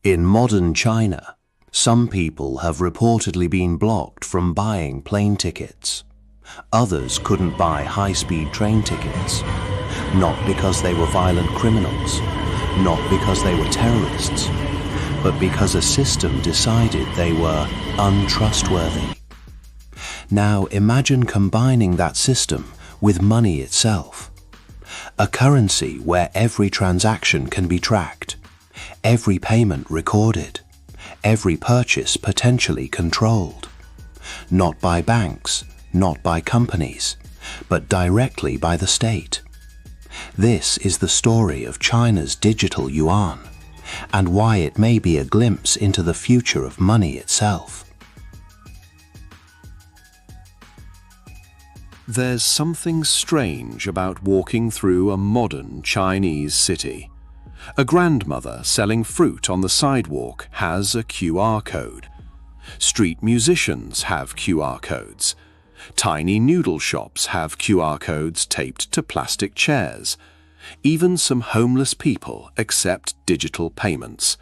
In modern China, some people have reportedly been blocked from buying plane tickets. Others couldn't buy high-speed train tickets, not because they were violent criminals, not because they were terrorists, but because a system decided they were untrustworthy. Now imagine combining that system with money itself. A currency where every transaction can be tracked, every payment recorded, every purchase potentially controlled. Not by banks, not by companies, but directly by the state. This is the story of China's digital yuan, and why it may be a glimpse into the future of money itself. There's something strange about walking through a modern Chinese city. A grandmother selling fruit on the sidewalk has a QR code. Street musicians have QR codes. Tiny noodle shops have QR codes taped to plastic chairs. Even some homeless people accept digital payments.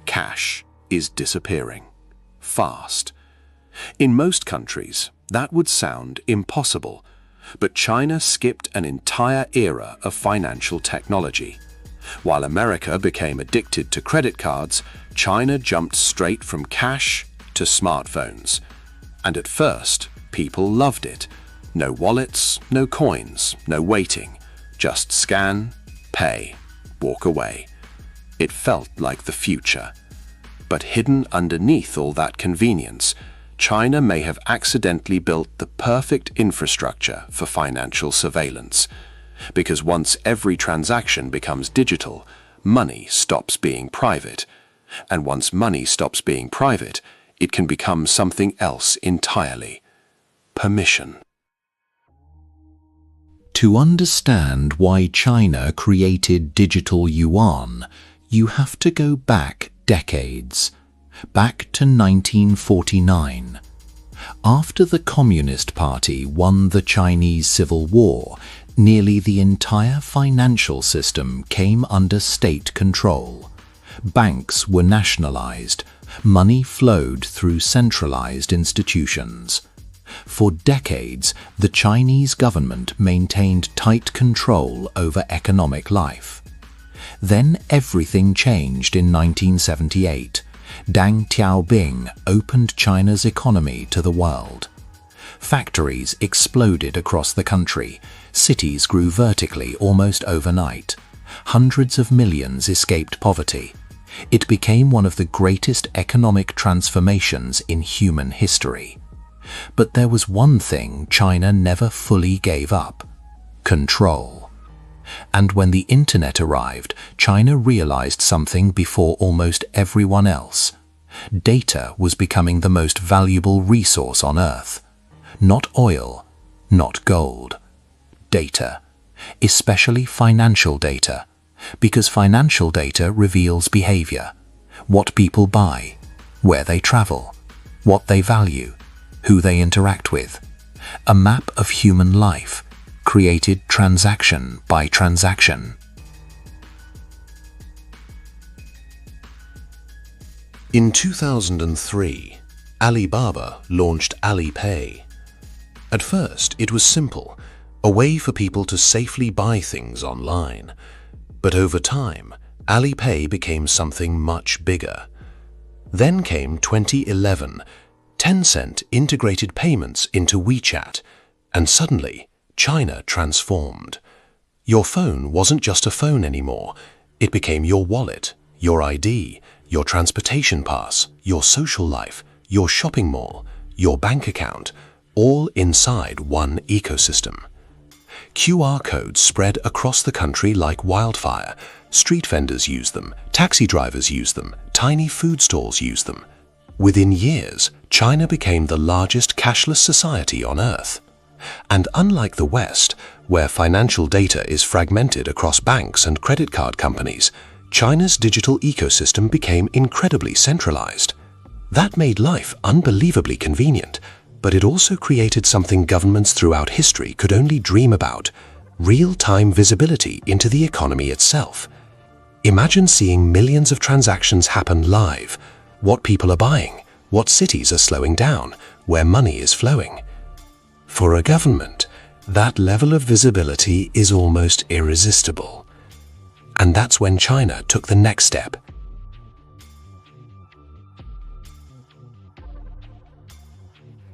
Cash is disappearing. Fast. In most countries, that would sound impossible, but China skipped an entire era of financial technology. While America became addicted to credit cards, China jumped straight from cash to smartphones. And at first, people loved it. No wallets, no coins, no waiting. Just scan, pay, walk away. It felt like the future. But hidden underneath all that convenience, China may have accidentally built the perfect infrastructure for financial surveillance. Because once every transaction becomes digital, money stops being private. And once money stops being private, it can become something else entirely. Permission. To understand why China created digital yuan, you have to go back decades. Back to 1949. After the Communist Party won the Chinese Civil War, nearly the entire financial system came under state control. Banks were nationalized. Money flowed through centralized institutions. For decades, the Chinese government maintained tight control over economic life. Then everything changed in 1978. Deng Xiaoping opened China's economy to the world. Factories exploded across the country. Cities grew vertically almost overnight. Hundreds of millions escaped poverty. It became one of the greatest economic transformations in human history. But there was one thing China never fully gave up: control. And when the internet arrived, China realized something before almost everyone else. Data was becoming the most valuable resource on Earth. Not oil, not gold. Data, especially financial data, because financial data reveals behavior, what people buy, where they travel, what they value, who they interact with. A map of human life, created transaction by transaction. In 2003, Alibaba launched Alipay. At first, it was simple, a way for people to safely buy things online. But over time, Alipay became something much bigger. Then came 2011. Tencent integrated payments into WeChat, and suddenly, China transformed. Your phone wasn't just a phone anymore. It became your wallet, your ID, your transportation pass, your social life, your shopping mall, your bank account, all inside one ecosystem. QR codes spread across the country like wildfire. Street vendors use them, taxi drivers use them, tiny food stalls use them. Within years, China became the largest cashless society on Earth. And unlike the West, where financial data is fragmented across banks and credit card companies, China's digital ecosystem became incredibly centralized. That made life unbelievably convenient, but it also created something governments throughout history could only dream about: real-time visibility into the economy itself. Imagine seeing millions of transactions happen live, what people are buying, what cities are slowing down, where money is flowing. For a government, that level of visibility is almost irresistible. And that's when China took the next step.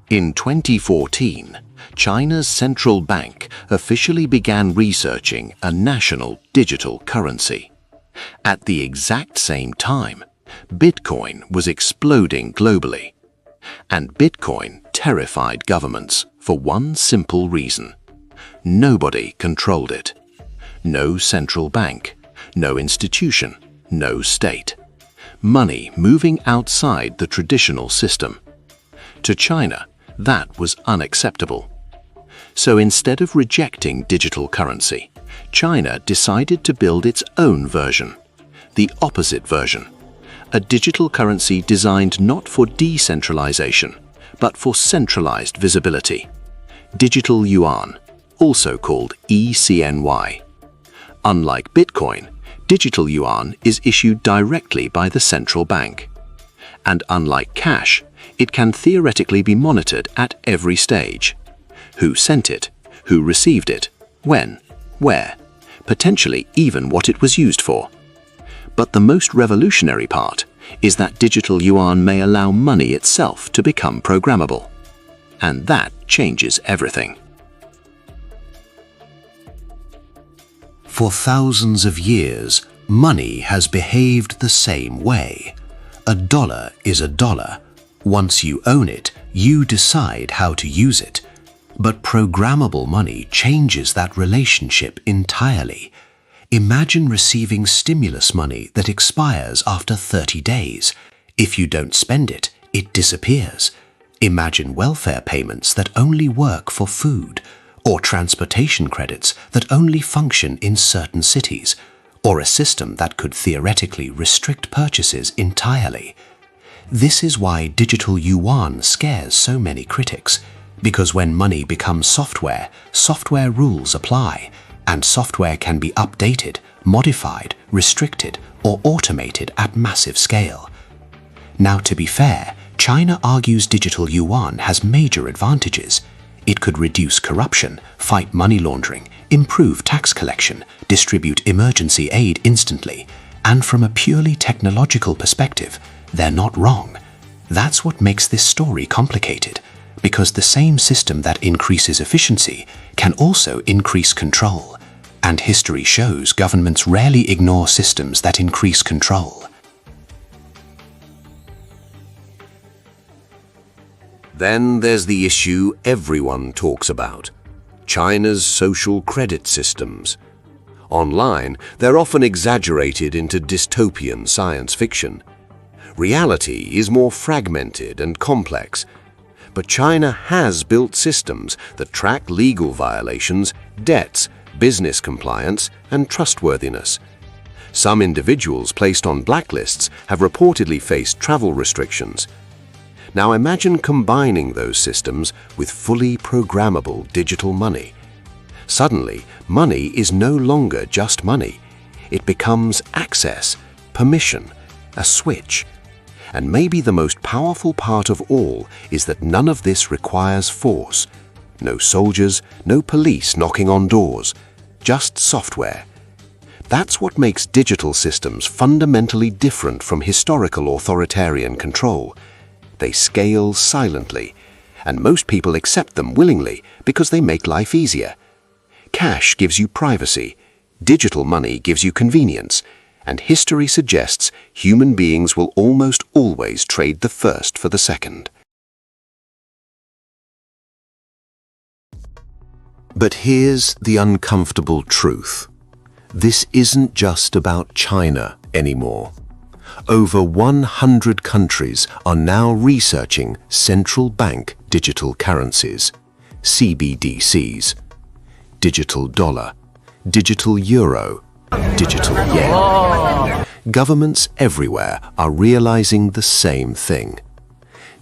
In 2014, China's central bank officially began researching a national digital currency. At the exact same time, Bitcoin was exploding globally. And Bitcoin terrified governments for one simple reason. Nobody controlled it. No central bank, no institution, no state. Money moving outside the traditional system. To China, that was unacceptable. So instead of rejecting digital currency, China decided to build its own version, the opposite version, a digital currency designed not for decentralization, but for centralized visibility. Digital Yuan, also called ECNY. Unlike Bitcoin, Digital Yuan is issued directly by the central bank. And unlike cash, it can theoretically be monitored at every stage. Who sent it, who received it, when, where, potentially even what it was used for. But the most revolutionary part is that Digital Yuan may allow money itself to become programmable. And that changes everything. For thousands of years, money has behaved the same way. A dollar is a dollar. Once you own it, you decide how to use it. But programmable money changes that relationship entirely. Imagine receiving stimulus money that expires after 30 days. If you don't spend it, it disappears. Imagine welfare payments that only work for food, or transportation credits that only function in certain cities, or a system that could theoretically restrict purchases entirely. This is why Digital Yuan scares so many critics, because when money becomes software, software rules apply, and software can be updated, modified, restricted, or automated at massive scale. Now, to be fair, China argues Digital Yuan has major advantages. It could reduce corruption, fight money laundering, improve tax collection, distribute emergency aid instantly, and from a purely technological perspective, they're not wrong. That's what makes this story complicated, because the same system that increases efficiency can also increase control, and history shows governments rarely ignore systems that increase control. Then there's the issue everyone talks about: China's social credit systems. Online, they're often exaggerated into dystopian science fiction. Reality is more fragmented and complex, but China has built systems that track legal violations, debts, business compliance, and trustworthiness. Some individuals placed on blacklists have reportedly faced travel restrictions. Now imagine combining those systems with fully programmable digital money. Suddenly, money is no longer just money. It becomes access, permission, a switch. And maybe the most powerful part of all is that none of this requires force. No soldiers, no police knocking on doors, just software. That's what makes digital systems fundamentally different from historical authoritarian control. They scale silently, and most people accept them willingly because they make life easier. Cash gives you privacy, digital money gives you convenience, and history suggests human beings will almost always trade the first for the second. But here's the uncomfortable truth. This isn't just about China anymore. Over 100 countries are now researching central bank digital currencies, CBDCs, digital dollar, digital euro, digital yen. Governments everywhere are realizing the same thing.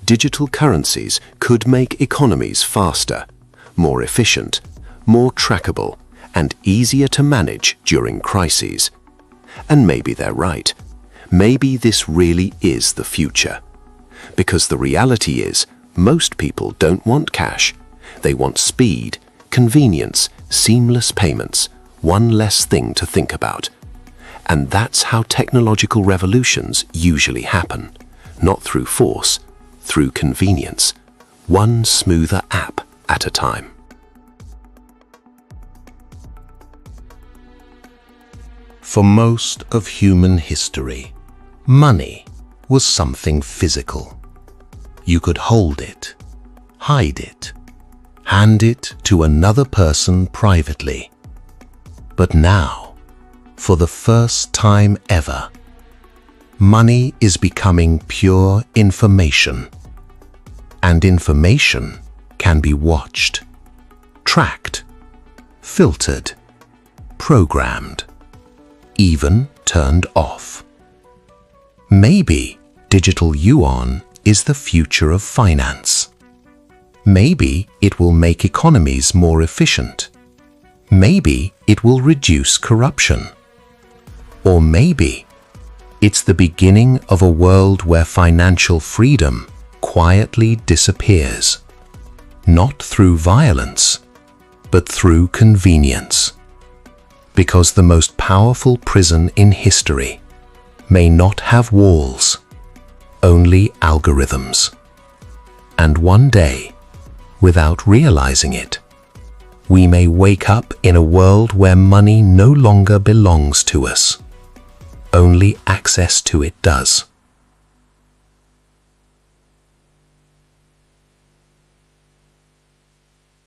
Digital currencies could make economies faster, more efficient, more trackable, and easier to manage during crises. And maybe they're right. Maybe this really is the future. Because the reality is, most people don't want cash. They want speed, convenience, seamless payments, one less thing to think about. And that's how technological revolutions usually happen. Not through force, through convenience. One smoother app at a time. For most of human history, money was something physical. You could hold it, hide it, hand it to another person privately. But now, for the first time ever, money is becoming pure information. And information can be watched, tracked, filtered, programmed, even turned off. Maybe digital yuan is the future of finance. Maybe it will make economies more efficient. Maybe it will reduce corruption. Or maybe it's the beginning of a world where financial freedom quietly disappears, not through violence, but through convenience. Because the most powerful prison in history may not have walls, only algorithms. And one day, without realizing it, we may wake up in a world where money no longer belongs to us. Only access to it does.